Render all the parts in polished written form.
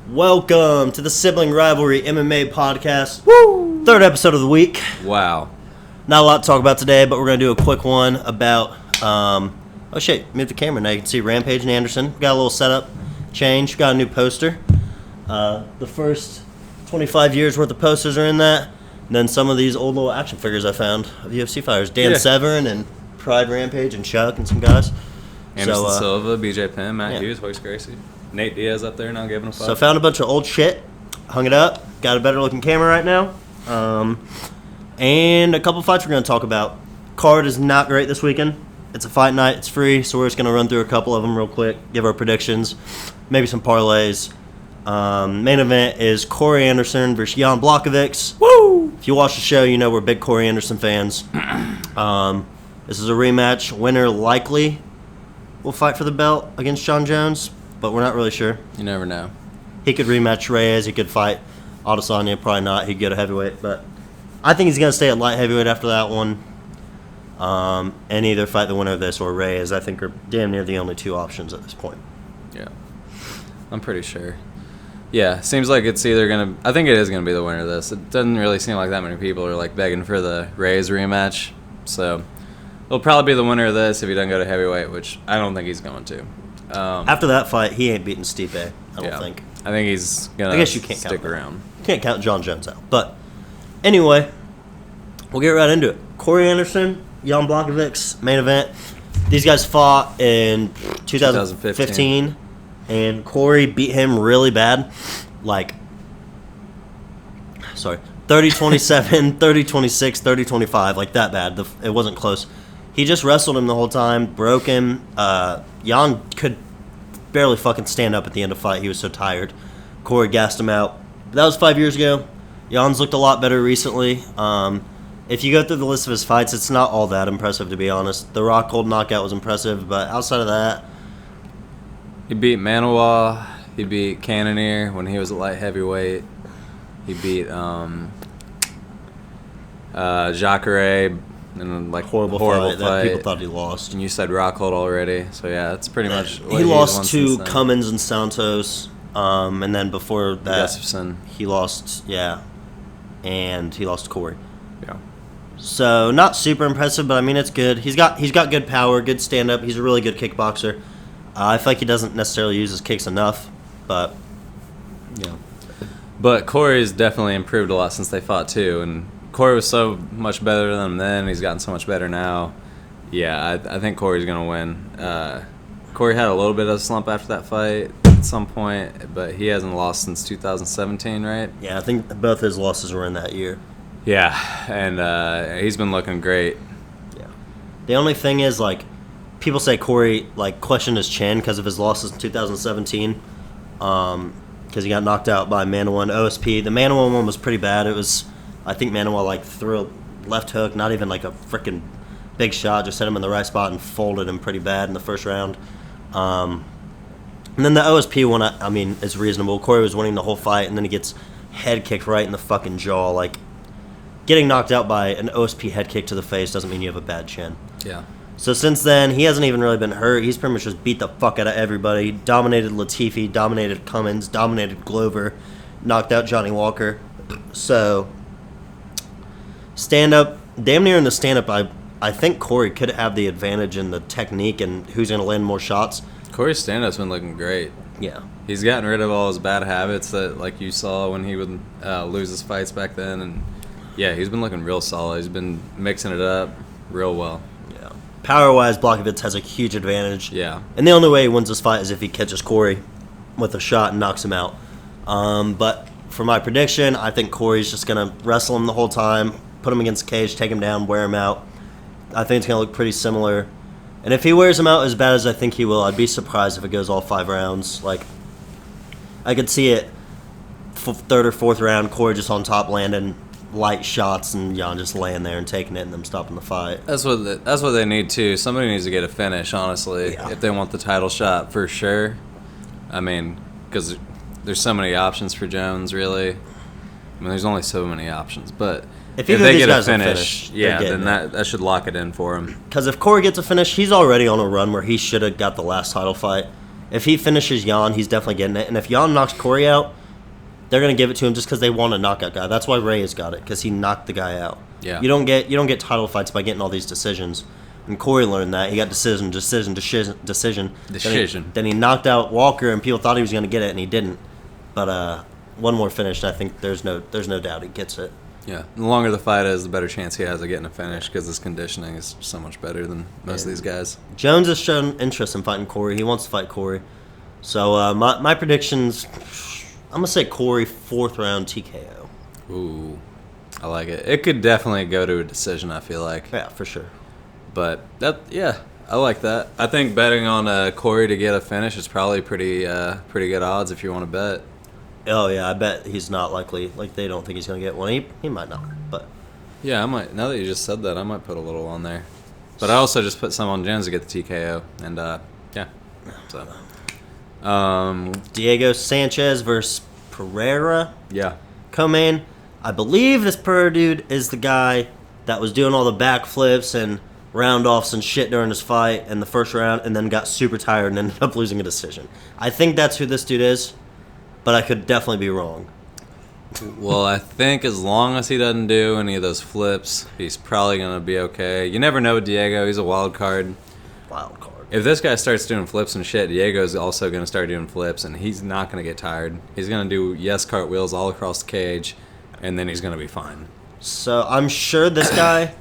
Welcome to the Sibling Rivalry MMA Podcast. Woo! Third episode of the week. Wow. Not a lot to talk about today, but we're going to do a quick one about... oh shit, move the camera now. You can see Rampage and Anderson. Got a little setup change. Got a new poster. The first 25 years worth of posters are in that. And then some of these old little action figures I found of UFC fighters. Dan Severn and Pride Rampage and Chuck and some guys. Anderson Silva, BJ Penn, Matt Hughes, Hoist Gracie. Nate Diaz up there now giving a fuck. So found a bunch of old shit, hung it up, got a better looking camera right now. And a couple fights we're going to talk about. Card is not great this weekend. It's a fight night, it's free, so we're just going to run through a couple of them real quick, give our predictions, maybe some parlays. Main event is Corey Anderson versus Jan Blachowicz. Woo! If you watch the show, you know we're big Corey Anderson fans. This is a rematch. Winner likely will fight for the belt against John Jones, but we're not really sure. You never know. He could rematch Reyes. He could fight Adesanya. Probably not. He'd go to heavyweight, but I think he's going to stay at light heavyweight after that one. And either fight the winner of this or Reyes, I think, are damn near the only two options at this point. Yeah. I'm pretty sure. Yeah, seems like it's either going to... I think it is going to be the winner of this. It doesn't really seem like that many people are like begging for the Reyes rematch. So it'll probably be the winner of this if he doesn't go to heavyweight, which I don't think he's going to. After that fight, he ain't beating Stipe, I don't think. I think he's going to stick around. You can't count John Jones out. But anyway, we'll get right into it. Corey Anderson, Jan Blachowicz, main event. These guys fought in 2015. And Corey beat him really bad. 30-27, 30-26, 30-25, like that bad. It wasn't close. He just wrestled him the whole time, broke him. Jan could barely fucking stand up at the end of the fight. He was so tired. Corey gassed him out. That was 5 years ago. Jan's looked a lot better recently. If you go through the list of his fights, it's not all that impressive, to be honest. The rock hold knockout was impressive, but outside of that... He beat Manawa. He beat Cannonier when he was at light heavyweight. He beat Jacare in horrible fight that people thought he lost. And you said Rockhold already, so yeah, that's pretty much what he lost to Cummins and Santos, and then before that Gustafson. He lost, and he lost to Corey. Yeah. So not super impressive, but I mean it's good. He's got good power, good stand up. He's a really good kickboxer. I feel like he doesn't necessarily use his kicks enough, but yeah. But Corey's definitely improved a lot since they fought too, and Corey was so much better than him then. He's gotten so much better now. Yeah, I think Corey's gonna win. Corey had a little bit of a slump after that fight at some point, but he hasn't lost since 2017, right? Yeah, I think both his losses were in that year. Yeah, and he's been looking great. Yeah. The only thing is, people say Corey, questioned his chin because of his losses in 2017, because he got knocked out by Manawa and OSP. The Manawa one was pretty bad. It was, I think Manawa, threw a left hook, not even a freaking big shot, just hit him in the right spot and folded him pretty bad in the first round. And then the OSP one, I mean, is reasonable. Corey was winning the whole fight, and then he gets head kicked right in the fucking jaw. Getting knocked out by an OSP head kick to the face doesn't mean you have a bad chin. Yeah. So since then, he hasn't even really been hurt. He's pretty much just beat the fuck out of everybody. Dominated Latifi, dominated Cummins, dominated Glover, knocked out Johnny Walker. So, stand-up, damn near in the stand-up, I think Corey could have the advantage in the technique and who's going to land more shots. Corey's stand-up's been looking great. Yeah. He's gotten rid of all his bad habits that, you saw when he would lose his fights back then. And, yeah, he's been looking real solid. He's been mixing it up real well. Power-wise, Blachowicz has a huge advantage. Yeah. And the only way he wins this fight is if he catches Corey with a shot and knocks him out. But for my prediction, I think Corey's just going to wrestle him the whole time, put him against the cage, take him down, wear him out. I think it's going to look pretty similar. And if he wears him out as bad as I think he will, I'd be surprised if it goes all 5 rounds. I could see it third or fourth round, Corey just on top landing light shots and Jan just laying there and taking it and them stopping the fight. That's what they need too. Somebody needs to get a finish, honestly, if they want the title shot for sure. I mean, because there's so many options for Jones, really. I mean, there's only so many options, but if they get a finish, then that should lock it in for him. Because if Corey gets a finish, he's already on a run where he should have got the last title fight. If he finishes Jan, he's definitely getting it. And if Jan knocks Corey out, they're gonna give it to him just because they want a knockout guy. That's why Ray has got it, because he knocked the guy out. Yeah. You don't get title fights by getting all these decisions. And Corey learned that. He got decision. Then he knocked out Walker, and people thought he was gonna get it, and he didn't. But one more finish, and I think there's no doubt he gets it. Yeah, the longer the fight is, the better chance he has of getting a finish because his conditioning is so much better than most of these guys. Jones has shown interest in fighting Corey. He wants to fight Corey. So my predictions, I'm going to say Corey 4th round TKO. Ooh, I like it. It could definitely go to a decision, I feel like. Yeah, for sure. But, I like that. I think betting on Corey to get a finish is probably pretty good odds if you want to bet. Oh, yeah, I bet he's not likely. Like, they don't think he's going to get one. He might not, but... Yeah, I might. Now that you just said that, I might put a little on there. But I also just put some on Jones to get the TKO. And, yeah. So, Diego Sanchez versus Pereira. Yeah. Co-main. I believe this Pereira dude is the guy that was doing all the backflips and round-offs and shit during his fight in the first round and then got super tired and ended up losing a decision. I think that's who this dude is, but I could definitely be wrong. Well, I think as long as he doesn't do any of those flips, he's probably going to be okay. You never know with Diego. He's a wild card. Wild card. If this guy starts doing flips and shit, Diego's also going to start doing flips, and he's not going to get tired. He's going to do cartwheels all across the cage, and then he's going to be fine. So I'm sure this guy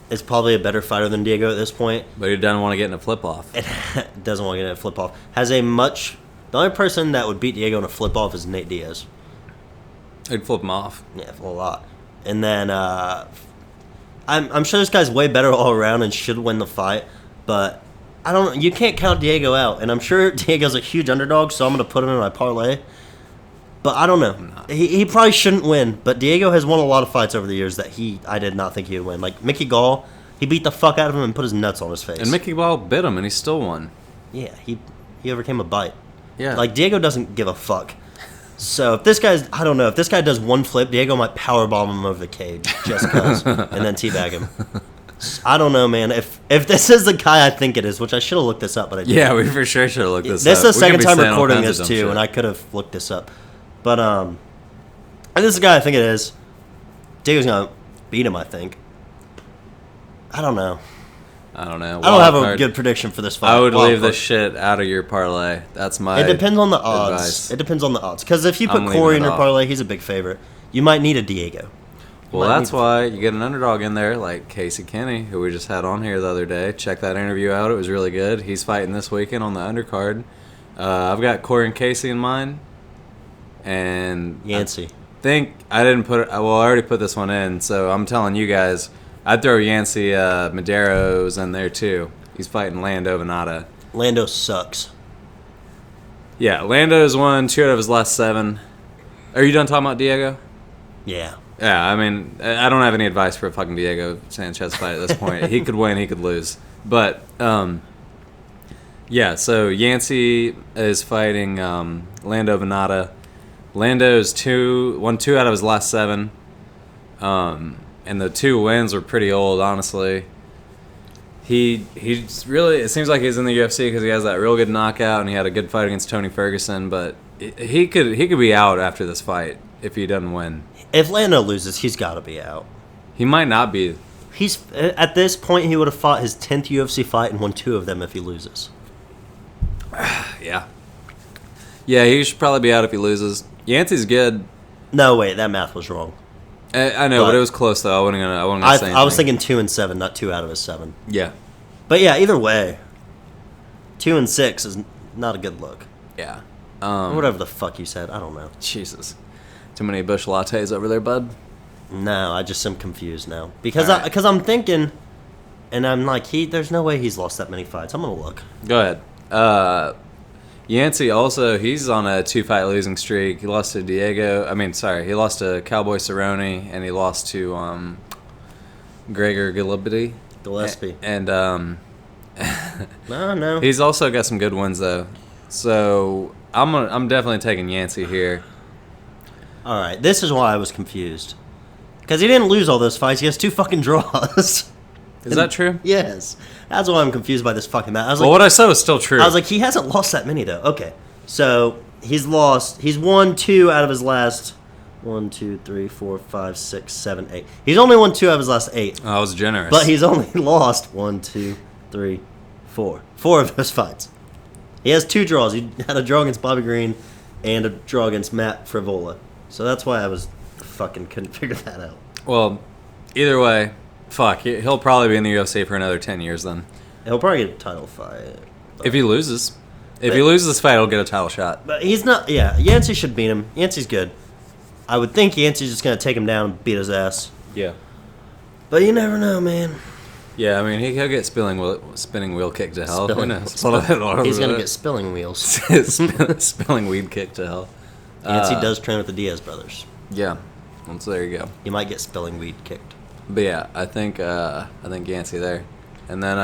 is probably a better fighter than Diego at this point. But he doesn't want to get in a flip-off. It doesn't want to get in a flip-off. The only person that would beat Diego in a flip-off is Nate Diaz. He'd flip him off. Yeah, a lot. And then I'm sure this guy's way better all around and should win the fight, but you can't count Diego out. And I'm sure Diego's a huge underdog, so I'm going to put him in my parlay. But I don't know. He probably shouldn't win, but Diego has won a lot of fights over the years that I did not think he would win. Like Mickey Gall, he beat the fuck out of him and put his nuts on his face. And Mickey Gall bit him, and he still won. Yeah, he overcame a bite. Yeah. Like, Diego doesn't give a fuck. So if this guy does one flip, Diego might powerbomb him over the cage just because, and then teabag him. I don't know, man. If this is the guy I think it is, which I should have looked this up, but I didn't. Yeah, we for sure should have looked this up. This is the second time saying all recording kinds this of too, dumb and shit. I could have looked this up. But this is the guy I think it is. Diego's gonna beat him, I think. I don't know. I don't know. I don't have a good prediction for this fight. I would leave this shit out of your parlay. That's my It depends on the odds. advice. It depends on the odds. Because if you put I'm leaving Corey it in your off. parlay, he's a big favorite. You might need a Diego. Well, that's why you get an underdog in there like Casey Kenny, who we just had on here the other day. Check that interview out. It was really good. He's fighting this weekend on the undercard. I've got Corey and Casey in mind. And Yancey. I already put this one in, so I'm telling you guys, I'd throw Yancey Madero's in there too. He's fighting Lando Venata. Lando sucks. Yeah, Lando's won 2 out of his last 7. Are you done talking about Diego? Yeah. Yeah, I mean, I don't have any advice for a fucking Diego Sanchez fight at this point. He could win, he could lose. But, yeah, so Yancey is fighting Lando Venata. Lando's won 2 out of his last 7. And the 2 wins were pretty old, honestly. He's really, it seems like he's in the UFC because he has that real good knockout and he had a good fight against Tony Ferguson, but he could be out after this fight if he doesn't win. If Lando loses, he's got to be out. He might not be. He's at this point he would have fought his 10th UFC fight and won 2 of them if he loses. Yeah. Yeah, he should probably be out if he loses. Yancey's good. No, wait, that math was wrong. I know, but it was close though. I wasn't gonna say anything. I was thinking 2 and 7, not 2 out of his 7. Yeah. But yeah, either way, 2 and 6 is not a good look. Yeah. Or whatever the fuck you said, I don't know. Jesus. Too many Bush lattes over there, bud? No, I just am confused now because I'm thinking, and I'm like, there's no way he's lost that many fights. I'm gonna look. Go ahead. Yancey also, he's on a 2-fight losing streak. He lost to he lost to Cowboy Cerrone, and he lost to Gregor Gillespie. And no. He's also got some good wins though. So I'm definitely taking Yancey here. All right, this is why I was confused. Because he didn't lose all those fights. He has 2 fucking draws. Is that true? Yes. That's why I'm confused by this fucking match. Well, what I said was still true. I was like, he hasn't lost that many, though. Okay. So, he's won 2 out of his last 1, 2, 3, 4, 5, 6, 7, 8. He's only won 2 out of his last 8. I was generous. But he's only lost 1, 2, 3, 4. 4 of those fights. He has 2 draws. He had a draw against Bobby Green and a draw against Matt Frivola. So that's why I was fucking couldn't figure that out. Well, either way, fuck, he'll probably be in the UFC for another 10 years then. He'll probably get a title fight. If he loses. If he loses this fight, he'll get a title shot. But he's not, yeah, Yancey should beat him. Yancey's good. I would think Yancey's just going to take him down and beat his ass. Yeah. But you never know, man. Yeah, I mean, he'll get spinning wheel kick to hell. Who knows? He's going to get spilling wheels. Spilling weed kick to hell. Yancey does train with the Diaz brothers. Yeah. So there you go. You might get spilling weed kicked. But yeah, I think Yancey there. And then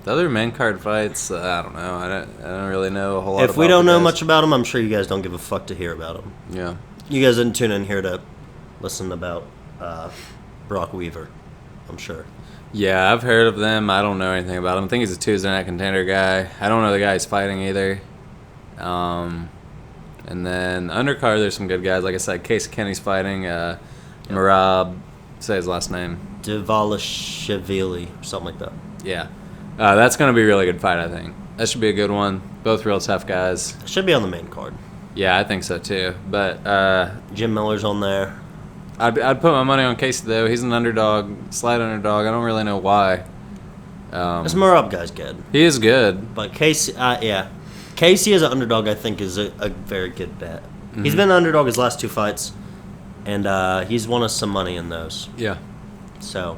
the other main card fights, I don't know. I don't really know a whole lot. If we don't know much about them, I'm sure you guys don't give a fuck to hear about them. Yeah. You guys didn't tune in here to listen about Brock Weaver, I'm sure. Yeah, I've heard of them. I don't know anything about him. I think he's a Tuesday Night Contender guy. I don't know the guy he's fighting either. And then undercard, there's some good guys. Like I said, Casey Kenny's fighting Merab. Say his last name. Dvalishvili, something like that. Yeah. That's going to be a really good fight, I think. That should be a good one. Both real tough guys. Should be on the main card. Yeah, I think so too. But Jim Miller's on there. I'd put my money on Casey, though. He's an underdog, slight underdog. I don't really know why. This Merab guy's good. He is good. But Casey, yeah. Casey as an underdog, I think, is a very good bet. Mm-hmm. He's been an underdog his last 2 fights, and he's won us some money in those. Yeah. So,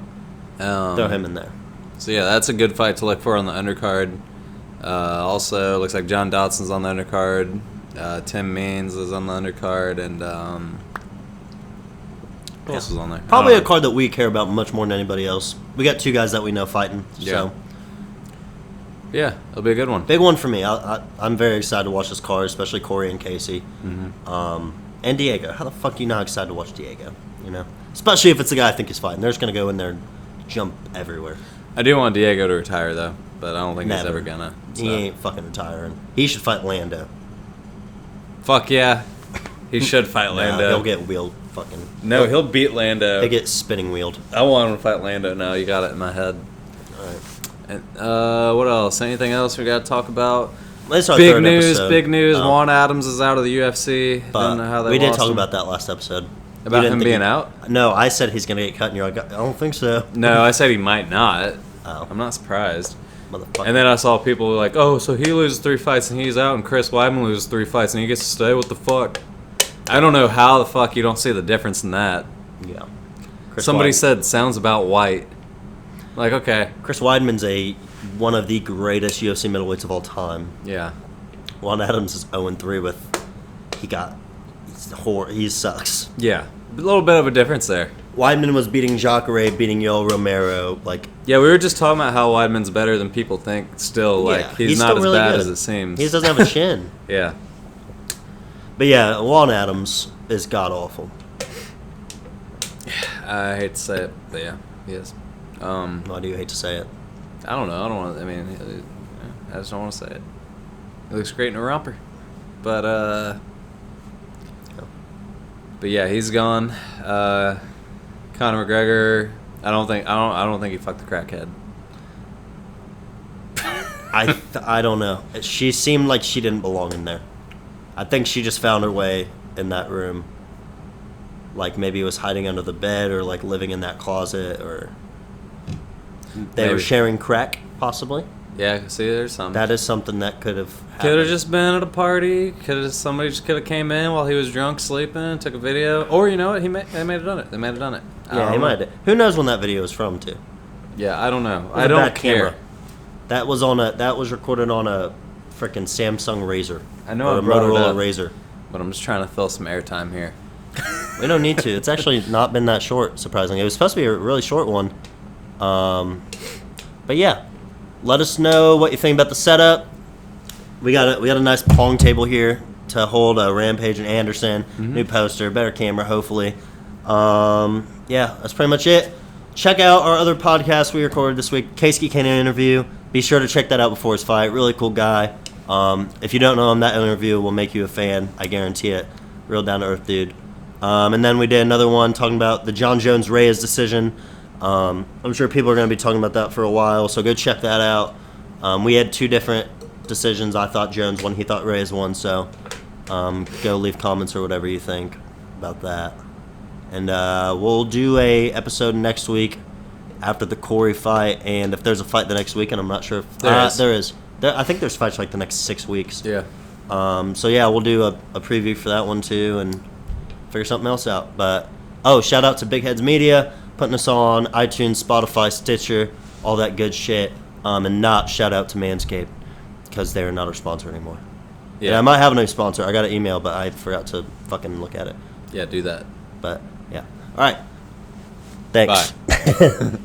throw him in there. So, yeah, that's a good fight to look for on the undercard. Also, looks like John Dotson's on the undercard. Tim Means is on the undercard, and who else is on there? Probably a card that we care about much more than anybody else. We got 2 guys that we know fighting. Yeah. So. Yeah, it'll be a good one. Big one for me. I'm very excited to watch this card, especially Corey and Casey. Mm-hmm. And Diego. How the fuck are you not excited to watch Diego? You know? Especially if it's the guy I think is fighting. They're just going to go in there and jump everywhere. I do want Diego to retire, though, but I don't think he's ever gonna. So. He ain't fucking retiring. He should fight Lando. Fuck yeah. He should fight Lando. He'll get wheeled fucking. No, he'll beat Lando. He'll get spinning wheeled. I want him to fight Lando now. You got it in my head. All right. And, what else? Anything else we got to talk about? Big news. Juan Adams is out of the UFC. But know how they we did talk him. about that last episode. About him being out? No, I said he's going to get cut, and you're like, I don't think so. No, I said he might not. Oh. I'm not surprised. Motherfucker. And then I saw people like, oh, so he loses 3 fights and he's out, and Chris Weidman loses 3 fights and he gets to stay? What the fuck? I don't know how the fuck you don't see the difference in that. Yeah. Somebody said sounds about white. Like, okay. Chris Weidman's one of the greatest UFC middleweights of all time. Yeah. Juan Adams is 0-3 with he sucks. Yeah. A little bit of a difference there. Weidman was beating Jacare, beating Yoel Romero, Yeah, we were just talking about how Weidman's better than people think. Still, he's not as really bad as it seems. He doesn't have a chin. Yeah. But yeah, Juan Adams is god awful. I hate to say it, but yeah, he is. Why do you hate to say it? I don't know. I don't want. I just don't want to say it. He looks great in a romper, but yeah, he's gone. Conor McGregor. I don't think he fucked the crackhead. I don't know. She seemed like she didn't belong in there. I think she just found her way in that room. Like maybe was hiding under the bed or like living in that closet or they were sharing crack possibly. Yeah, see, there's something. That is something that could have happened. Could have just been at a party. Somebody just could have came in while he was drunk, sleeping, took a video. Or you know what? They may have done it. They may have done it. Yeah, he might have. Who knows when that video is from too? Yeah, I don't know. I don't care. Camera. That was recorded on a freaking Samsung Razr. I know. Or a Motorola Razr. But I'm just trying to fill some airtime here. We don't need to. It's actually not been that short, surprisingly. It was supposed to be a really short one. But yeah, let us know what you think about the setup. We got a nice pong table here to hold Rampage and Anderson. Mm-hmm. New poster, better camera, hopefully. Yeah, that's pretty much it. check out our other podcast we recorded this week, Kasey Cannon interview. Be sure to check that out before his fight. Really cool guy. If you don't know him, that interview will make you a fan. I guarantee it. Real down-to-earth dude. And then we did another one talking about the John Jones-Reyes decision. I'm sure people are going to be talking about that for a while, so go check that out. We had 2 different decisions. I thought Jones won. He thought Reyes won, so go leave comments or whatever you think about that. And we'll do a episode next week after the Corey fight, and if there's a fight the next week, and I'm not sure if there is. I think there's fights like the next 6 weeks. Yeah. So yeah, we'll do a preview for that one too, and figure something else out. But shout out to Big Heads Media putting us on iTunes, Spotify, Stitcher, all that good shit. And not shout out to Manscaped because they're not our sponsor anymore. Yeah, I might have a new sponsor. I got an email, but I forgot to fucking look at it. Yeah, do that. But yeah, all right. Thanks. Bye.